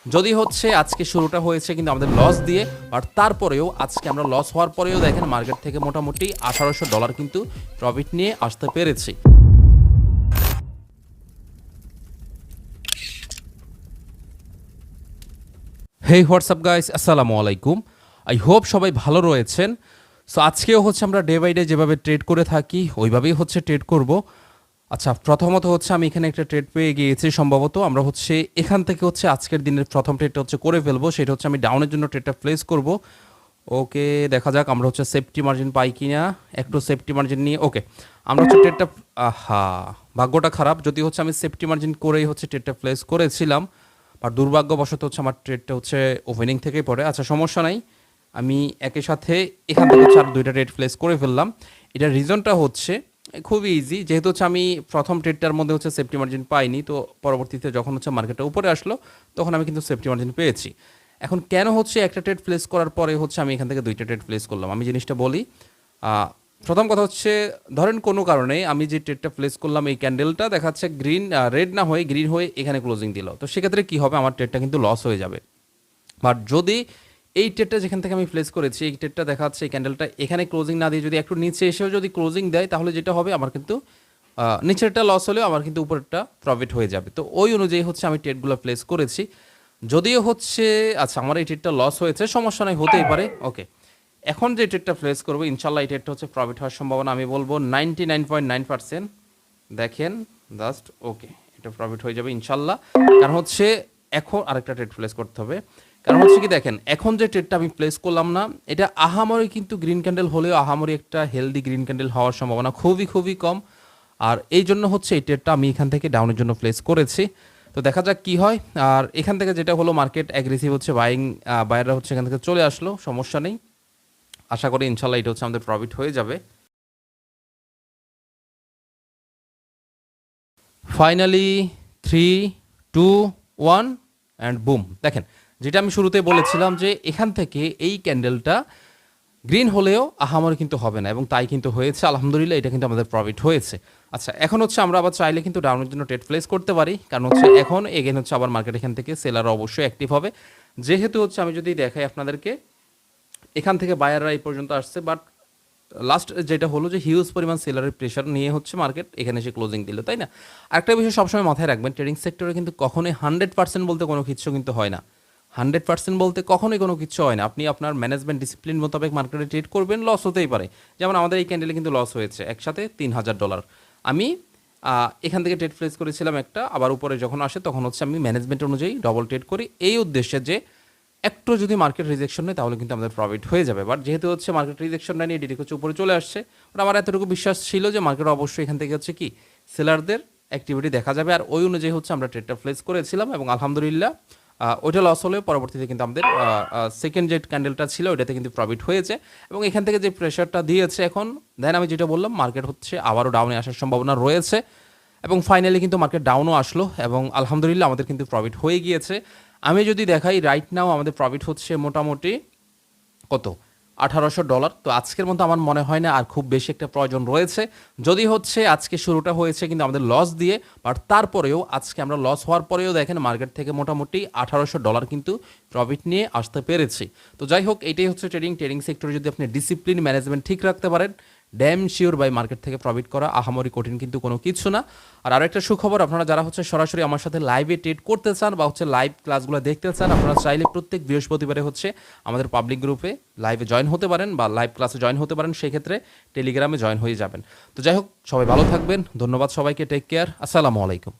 যদি হচ্ছে আজকে শুরুটা হয়েছে কিন্তু আমাদের লস দিয়ে, আর তারপরেও আজকে আমরা লস হওয়ার পরেও দেখেন মার্কেট থেকে মোটামুটি $1800 কিন্তু প্রফিট নিয়ে আসতে পেরেছি। হেই হোয়াটসঅ্যাপ গাইস, আসসালামু আলাইকুম। আই হোপ সবাই ভালো রয়েছেন। সো আজকেও হচ্ছে আমরা ডে বাই ডে যেভাবে ট্রেড করে থাকি ওইভাবেই হচ্ছে ট্রেড করব। আচ্ছা, প্রথমত হচ্ছে আমি এখানে একটা ট্রেড পেয়ে গিয়েছি। সম্ভবত আমরা হচ্ছে এখান থেকে হচ্ছে আজকের দিনের প্রথম ট্রেডটা হচ্ছে করে ফেলবো। সেটা হচ্ছে আমি ডাউনের জন্য ট্রেডটা প্লেস করব। ওকে, দেখা যাক আমরা হচ্ছে সেফটি মার্জিন পাই কিনা। একটু সেফটি মার্জিন নিয়ে ওকে আমরা হচ্ছে ট্রেডটা, আহা ভাগ্যটা খারাপ। যদি হচ্ছে আমি সেফটি মার্জিন করেই হচ্ছে ট্রেডটা প্লেস করেছিলাম, আর দুর্ভাগ্যবশত হচ্ছে আমার ট্রেডটা হচ্ছে ওপেনিং থেকেই পড়ে। আচ্ছা, সমস্যা নাই, আমি একই সাথে এখান থেকে হচ্ছে আর দুইটা ট্রেড প্লেস করে ফেললাম। এটার রিজনটা হচ্ছে খুবই ইজি, যেহেতু হচ্ছে আমি প্রথম ট্রেডটার মধ্যে হচ্ছে সেফটি মার্জিন পাইনি, তো পরবর্তীতে যখন হচ্ছে মার্কেটটা উপরে আসলো তখন আমি কিন্তু সেফটি মার্জিন পেয়েছি। এখন কেন হচ্ছে একটা ট্রেড প্লেস করার পরে হচ্ছে আমি এখান থেকে দুইটা ট্রেড প্লেস করলাম, আমি জিনিসটা বলি। প্রথম কথা হচ্ছে, ধরেন কোনো কারণে আমি যে ট্রেডটা প্লেস করলাম এই ক্যান্ডেলটা দেখাচ্ছে গ্রিন, রেড না হয়ে গ্রিন হয়ে এখানে ক্লোজিং দিল, তো সেক্ষেত্রে কী হবে, আমার ট্রেডটা কিন্তু লস হয়ে যাবে। বাট যদি এই ট্রেডটা যেখান থেকে আমি প্লেস করেছি এই ট্রেডটা দেখা যাচ্ছে এই ক্যান্ডেলটা এখানে ক্লোজিং না দিয়ে যদি একটু নিচে এসেও যদি ক্লোজিং দেয়, তাহলে যেটা হবে আমার কিন্তু নিচেরটা লস হলেও আমার কিন্তু উপরেরটা প্রফিট হয়ে যাবে। তো ওই অনুযায়ী হচ্ছে আমি ট্রেডগুলো প্লেস করেছি। যদিও হচ্ছে আচ্ছা আমার এই ট্রেডটা লস হয়েছে, সমস্যা নয়, হতেই পারে। ওকে, এখন যে ট্রেডটা প্লেস করবো ইনশাল্লাহ এই ট্রেডটা হচ্ছে প্রফিট হওয়ার সম্ভাবনা আমি বলবো 99.9%। দেখেন জাস্ট, ওকে, এটা প্রফিট হয়ে যাবে ইনশাল্লাহ। কারণ হচ্ছে এখন আরেকটা ট্রেড প্লেস করতে হবে। কারণ হচ্ছে কি, দেখেন এখন যে ট্রেডটা আমি প্লেস করলাম না, এটা আহামরি কিন্তু গ্রিন ক্যান্ডেল হলেও আহামরি একটা হেলদি গ্রিন ক্যান্ডেল হওয়ার সম্ভাবনা খুবই খুবই কম। আর এই জন্য হচ্ছে এই ট্রেডটা আমি এখান থেকে ডাউনের জন্য প্লেস করেছি। তো দেখা যাক কি হয়। আর এখান থেকে যেটা হলো মার্কেট অ্যাগ্রেসিভ হচ্ছে, বাইং বায়াররা হচ্ছে এখান থেকে চলে আসলো, সমস্যা নেই। আশা করি ইনশাল্লাহ এটা হচ্ছে আমাদের প্রফিট হয়ে যাবে। Finally 3, 2, 1 and broom. দেখেন, যেটা আমি শুরুতে বলেছিলাম যে এখান থেকে এই ক্যান্ডেলটা গ্রিন হলেও আহামরি কিন্তু হবে না, এবং তাই কিন্তু হয়েছে আলহামদুলিল্লাহ, এটা কিন্তু আমাদের প্রফিট হয়েছে। আচ্ছা, এখন হচ্ছে আমরা আবার চাইলে কিন্তু ডাউনের জন্য ট্রেড প্লেস করতে পারি, কারণ হচ্ছে এখন এগেন হচ্ছে আবার মার্কেট এখান থেকে সেলার অবশ্যই অ্যাক্টিভ হবে। যেহেতু হচ্ছে আমি যদি দেখাই আপনাদেরকে, এখান থেকে বায়াররা এই পর্যন্ত আসছে, বাট লাস্ট যেটা হলো যে হিউজ পরিমাণ সেলারের প্রেশার নিয়ে হচ্ছে মার্কেট এখানে এসে ক্লোজিং দিল, তাই না? আরেকটা বিষয় সবসময় মাথায় রাখবেন, ট্রেডিং সেক্টরে কিন্তু কখনোই 100% বলতে কোনো কিছু কিন্তু হয় না। 100% বলতে কখনোই কোনো কিছু হয় না। আপনি আপনার ম্যানেজমেন্ট ডিসিপ্লিন মোতাবেক মার্কেটে ট্রেড করবেন, লস হতেই পারে। যেমন আমাদের এই ক্যান্ডেলে কিন্তু লস হয়েছে একসাথে $3000। আমি এখান থেকে ট্রেড প্লেস করেছিলাম একটা, আবার উপরে যখন আসে তখন হচ্ছে আমি ম্যানেজমেন্ট অনুযায়ী ডবল ট্রেড করি, এই উদ্দেশ্যে যে একটু যদি মার্কেট রিজেকশন নেয় তাহলে কিন্তু আমাদের প্রফিট হয়ে যাবে। বাট যেহেতু হচ্ছে মার্কেট রিজেকশন নেয়নি, ডিরেক্ট হচ্ছে উপরে চলে আসছে, বাট আমার এতটুকু বিশ্বাস ছিল যে মার্কেট অবশ্যই এখান থেকে হচ্ছে কি সেলারদের অ্যাক্টিভিটি দেখা যাবে, আর ওই অনুযায়ী হচ্ছে আমরা ট্রেডটা প্লেস করেছিলাম, এবং আলহামদুলিল্লাহ ওইটা লস হলেও পরবর্তীতে কিন্তু আমাদের সেকেন্ড যে ক্যান্ডেলটা ছিল ওইটাতে কিন্তু প্রফিট হয়েছে, এবং এখান থেকে যে প্রেশারটা দিয়েছে এখন দেন আমি যেটা বললাম মার্কেট হচ্ছে আবারও ডাউনে আসার সম্ভাবনা রয়েছে, এবং ফাইনালি কিন্তু মার্কেট ডাউনও আসলো, এবং আলহামদুলিল্লাহ আমাদের কিন্তু প্রফিট হয়ে গিয়েছে। আমি যদি দেখাই রাইট নাও আমাদের প্রফিট হচ্ছে মোটামুটি কত, $1800। তো আজকের মতো আমার মনে হয় না আর খুব বেশি একটা প্রয়োজন রয়েছে। যদি হচ্ছে আজকে শুরুটা হয়েছে কিন্তু আমাদের লস দিয়ে, বাট তারপরেও আজকে আমরা লস হওয়ার পরেও দেখেন মার্কেট থেকে মোটামুটি $1800 কিন্তু প্রফিট নিয়ে আসতে পেরেছি। তো যাই হোক, এটাই হচ্ছে ট্রেডিং সেক্টরে যদি আপনি ডিসিপ্লিন ম্যানেজমেন্ট ঠিক রাখতে পারেন, ড্যাম শিওর বাই মার্কেট থেকে প্রফিট করা আহামরি কঠিন কিন্তু কোনো কিছু না। আর আরেকটা সুখবর, আপনারা যারা হচ্ছে সরাসরি আমার সাথে লাইভে ট্রেড করতে চান বা হচ্ছে লাইভ ক্লাসগুলো দেখতে চান, আপনারা চাইলে প্রত্যেক বৃহস্পতিবারে হচ্ছে আমাদের পাবলিক গ্রুপে লাইভে জয়েন হতে পারেন বা লাইভ ক্লাসে জয়েন হতে পারেন, সেক্ষেত্রে টেলিগ্রামে জয়েন হয়ে যাবেন। তো যাই হোক, সবাই ভালো থাকবেন, ধন্যবাদ সবাইকে, টেক কেয়ার, আসসালামু আলাইকুম।